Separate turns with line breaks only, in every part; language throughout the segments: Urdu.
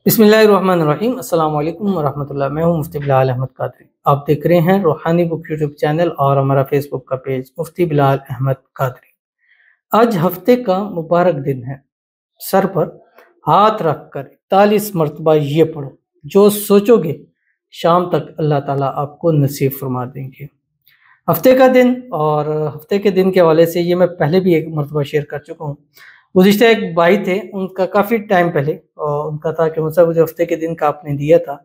بسم اللہ الرحمن الرحیم۔ السلام علیکم ورحمۃ اللہ۔ میں ہوں مفتی بلال احمد قادری۔ آپ دیکھ رہے ہیں روحانی بک یوٹیوب چینل اور ہمارا فیس بک کا پیج مفتی بلال احمد قادری۔ آج ہفتے کا مبارک دن ہے۔ سر پر ہاتھ رکھ کر 41 مرتبہ یہ پڑھو، جو سوچو گے شام تک اللہ تعالیٰ آپ کو نصیب فرما دیں گے۔ ہفتے کا دن اور ہفتے کے دن کے حوالے سے یہ میں پہلے بھی ایک مرتبہ شیئر کر چکا ہوں۔ گزشتہ ایک بھائی تھے، ان کا کافی ٹائم پہلے اور ان کا تھا کہ مجھ سے مجھے ہفتے کے دن کا آپ نے دیا تھا،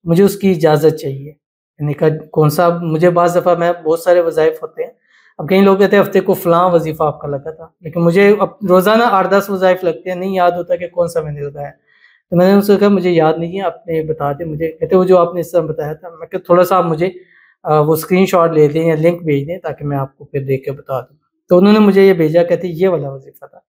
مجھے اس کی اجازت چاہیے۔ میں نے کہا کون سا؟ مجھے بعض دفعہ میں بہت سارے وظائف ہوتے ہیں، اب کئی لوگ کہتے ہیں ہفتے کو فلاں وظیفہ آپ کا لگا تھا، لیکن مجھے اب روزانہ 8-10 وظائف لگتے ہیں، نہیں یاد ہوتا کہ کون سا میں نے لگایا۔ تو میں نے ان سے کہا مجھے یاد نہیں ہے، آپ نے بتا دیں مجھے۔ کہتے وہ جو آپ نے اس طرح بتایا تھا، میں کہ تھوڑا سا آپ مجھے وہ اسکرین شاٹ لے دیں یا لنک بھیج دیں تاکہ میں آپ کو پھر دیکھ کے بتا دوں۔ تو انہوں نے مجھے یہ بھیجا، کہتے یہ والا وظیفہ تھا۔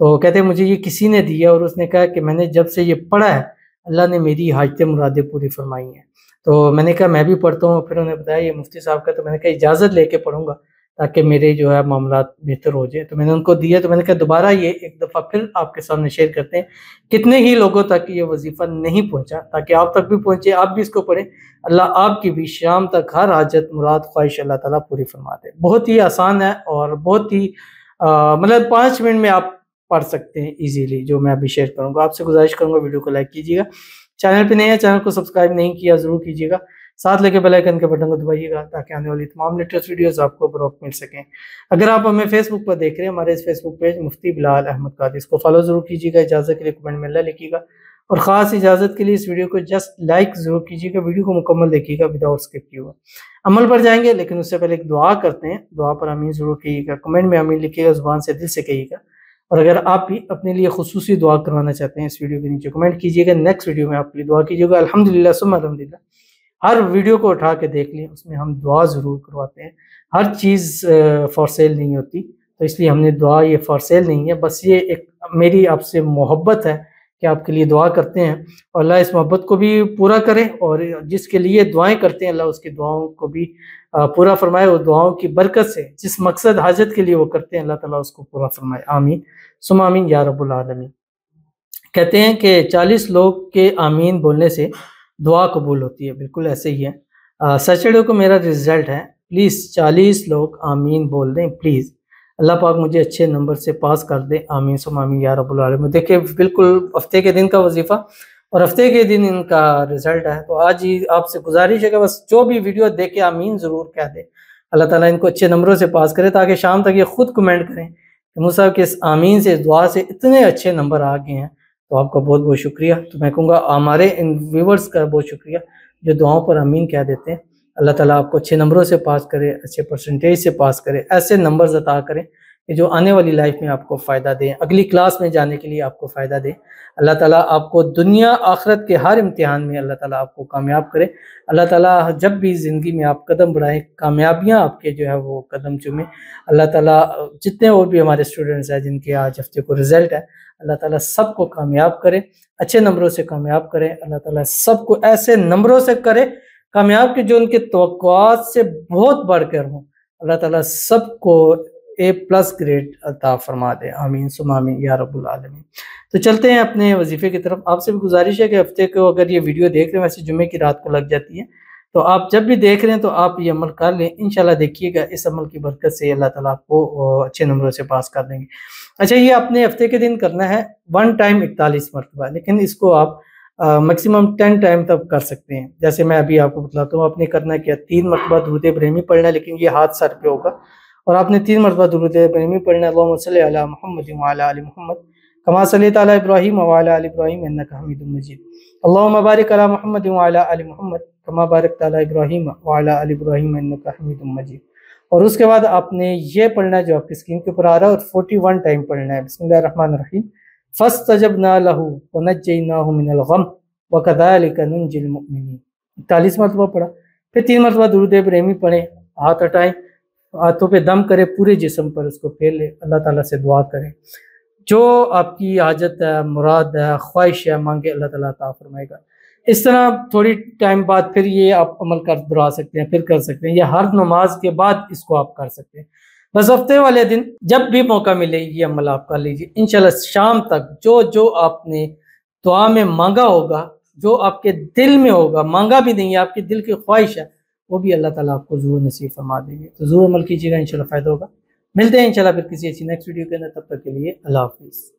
تو کہتے ہیں مجھے یہ کسی نے دیا اور اس نے کہا کہ میں نے جب سے یہ پڑھا ہے اللہ نے میری حاجتیں مرادیں پوری فرمائی ہیں۔ تو میں نے کہا میں بھی پڑھتا ہوں، پھر انہوں نے بتایا یہ مفتی صاحب کا، تو میں نے کہا اجازت لے کے پڑھوں گا تاکہ میرے جو ہے معاملات بہتر ہو جائے۔ تو میں نے ان کو دیا، تو میں نے کہا دوبارہ یہ ایک دفعہ پھر آپ کے سامنے شیئر کرتے ہیں، کتنے ہی لوگوں تک یہ وظیفہ نہیں پہنچا، تاکہ آپ تک بھی پہنچے، آپ بھی اس کو پڑھیں، اللہ آپ کی بھی شام تک ہر حاجت مراد خواہش اللہ تعالیٰ پوری فرما دے۔ بہت ہی آسان ہے اور بہت ہی مطلب 5 منٹ میں آپ پڑھ سکتے ہیں ایزیلی، جو میں ابھی شیئر کروں گا۔ آپ سے گزارش کروں گا ویڈیو کو لائک کیجیے گا، چینل پہ نئے ہیں چینل کو سبسکرائب نہیں کیا ضرور کیجیے گا، ساتھ لے کے بیل آئیکن کے بٹن کو دبائیے گا تاکہ آنے والی تمام لیٹسٹ ویڈیوز آپ کو بروقت مل سکیں۔ اگر آپ ہمیں فیس بک پر دیکھ رہے ہیں، ہمارے اس فیس بک پیج مفتی بلال احمد قادری، اس کو فالو ضرور کیجیے گا، اجازت کے لیے کمنٹ میں اللہ لکھیے گا، اور خاص اجازت کے لیے اس ویڈیو کو جسٹ لائک ضرور کیجیے گا، ویڈیو کو مکمل دیکھیے گا وداؤٹ اسکپ کیے ہوئے۔ عمل پر جائیں گے لیکن اس سے پہلے ایک دعا کرتے ہیں، دعا پر آمین ضرور کہیے گا، کمنٹ میں آمین لکھیے گا، زبان سے دل سے کہیے گا، اور اگر آپ بھی اپنے لیے خصوصی دعا کروانا چاہتے ہیں اس ویڈیو کے نیچے کمنٹ کیجیے گا، نیکسٹ ویڈیو میں آپ کے لیے دعا کیجیے گا۔ الحمدللہ ثم الحمدللہ، ہر ویڈیو کو اٹھا کے دیکھ لیں، اس میں ہم دعا ضرور کرواتے ہیں، ہر چیز فار سیل نہیں ہوتی، تو اس لیے ہم نے دعا یہ فار سیل نہیں ہے، بس یہ ایک میری آپ سے محبت ہے کہ آپ کے لیے دعا کرتے ہیں، اور اللہ اس محبت کو بھی پورا کرے، اور جس کے لیے دعائیں کرتے ہیں اللہ اس کی دعاؤں کو بھی پورا فرمائے، اور دعاؤں کی برکت سے جس مقصد حاجت کے لیے وہ کرتے ہیں اللہ تعالیٰ اس کو پورا فرمائے، آمین ثم آمین یا رب العالمین۔ کہتے ہیں کہ 40 لوگ کے آمین بولنے سے دعا قبول ہوتی ہے، بالکل ایسے ہی ہے۔ سیٹرڈے کو میرا رزلٹ ہے، پلیز 40 لوگ آمین بول دیں پلیز، اللہ پاک مجھے اچھے نمبر سے پاس کر دے، آمین ثم آمین یا رب العالمین۔ دیکھیں بالکل ہفتے کے دن کا وظیفہ اور ہفتے کے دن ان کا رزلٹ ہے، تو آج ہی آپ سے گزارش ہے کہ بس جو بھی ویڈیو دیکھے آمین ضرور کہہ دے، اللہ تعالیٰ ان کو اچھے نمبروں سے پاس کرے، تاکہ شام تک یہ خود کمنٹ کریں کہ مجھ صاحب کے اس آمین سے اس دعا سے اتنے اچھے نمبر آ گئے ہیں۔ تو آپ کا بہت بہت شکریہ، تو میں کہوں گا ہمارے ان ویورز کا بہت شکریہ جو دعاؤں پر آمین کہہ دیتے ہیں۔ اللہ تعالیٰ آپ کو اچھے نمبروں سے پاس کرے، اچھے پرسنٹیج سے پاس کرے، ایسے نمبرز عطا کریں کہ جو آنے والی لائف میں آپ کو فائدہ دیں، اگلی کلاس میں جانے کے لیے آپ کو فائدہ دیں۔ اللہ تعالیٰ آپ کو دنیا آخرت کے ہر امتحان میں اللہ تعالیٰ آپ کو کامیاب کرے۔ اللہ تعالیٰ جب بھی زندگی میں آپ قدم بڑھائیں کامیابیاں آپ کے جو ہے وہ قدم چومیں۔ اللہ تعالیٰ جتنے اور بھی ہمارے اسٹوڈنٹس ہیں جن کے آج ہفتے کو رزلٹ ہے، اللہ تعالیٰ سب کو کامیاب کرے، اچھے نمبروں سے کامیاب کرے۔ اللہ تعالیٰ سب کو ایسے نمبروں سے کرے کامیاب کہ جو ان کے توقعات سے بہت بڑھ کر ہوں۔ اللہ تعالیٰ سب کو A+ گریڈ عطا فرما دے، آمین ثم آمین یا رب العالمین۔ تو چلتے ہیں اپنے وظیفے کی طرف۔ آپ سے بھی گزارش ہے کہ ہفتے کو اگر یہ ویڈیو دیکھ رہے ہیں، ویسے جمعے کی رات کو لگ جاتی ہے، تو آپ جب بھی دیکھ رہے ہیں تو آپ یہ عمل کر لیں، انشاءاللہ دیکھیے گا اس عمل کی برکت سے اللہ تعالیٰ آپ کو اچھے نمبروں سے پاس کر دیں گے۔ اچھا، یہ اپنے ہفتے کے دن کرنا ہے 1 ٹائم 41 مرتبہ، لیکن اس کو آپ میکسیمم 10 ٹائم تک کر سکتے ہیں۔ جیسے میں ابھی آپ کو بتلاتا ہوں، آپ نے کرنا ہے کیا، 3 مرتبہ درود ابراہیمی پڑھنا ہے، لیکن یہ ہاتھ سر پہ ہوگا، اور آپ نے 3 مرتبہ درود ابراہیمی پڑھنا ہے، اللہم صلی علی محمد وعلی آل محمد کما صلیت علی ابراہیم وعلی آل ابراہیم انک حمید مجید، اللہم بارک علی محمد وعلی آل محمد کما بارکت علی ابراہیم وعلی آل ابراہیم انک حمید مجید۔ اور اس کے بعد آپ نے یہ پڑھنا ہے جو آپ کی اسکرین کے اوپر آ رہا ہے، اور 41 ٹائم پڑھنا ہے، بسم اللہ الرحمن الرحیم، فاستجبنا لہ ونجیناہ من الغم وکذالک ننجی المؤمنین۔ 41 مرتبہ پڑھا، پھر 3 مرتبہ درود ابراہیمی پڑھیں، ہاتھ ہٹائیں، ہاتھوں پہ دم کرے، پورے جسم پر اس کو پھیر لے، اللہ تعالیٰ سے دعا کریں، جو آپ کی حاجت ہے، مراد ہے، خواہش ہے، مانگے، اللہ تعالیٰ عطا فرمائے گا۔ اس طرح تھوڑی ٹائم بعد پھر یہ آپ عمل کر دہرا سکتے ہیں، پھر کر سکتے ہیں، یا ہر نماز کے بعد اس کو آپ کر سکتے ہیں۔ بس ہفتے والے دن جب بھی موقع ملے یہ عمل آپ کر لیجیے، انشاءاللہ شام تک جو آپ نے دعا میں مانگا ہوگا، جو آپ کے دل میں ہوگا، مانگا بھی نہیں ہے، آپ کے دل کی خواہش ہے، وہ بھی اللہ تعالیٰ آپ کو ضرور نصیب فرما دیں گے۔ تو ضرور عمل کیجیے گا، انشاءاللہ فائدہ ہوگا۔ ملتے ہیں انشاءاللہ پھر کسی ایسی نیکسٹ ویڈیو کے اندر، تب تک کے لیے اللہ حافظ۔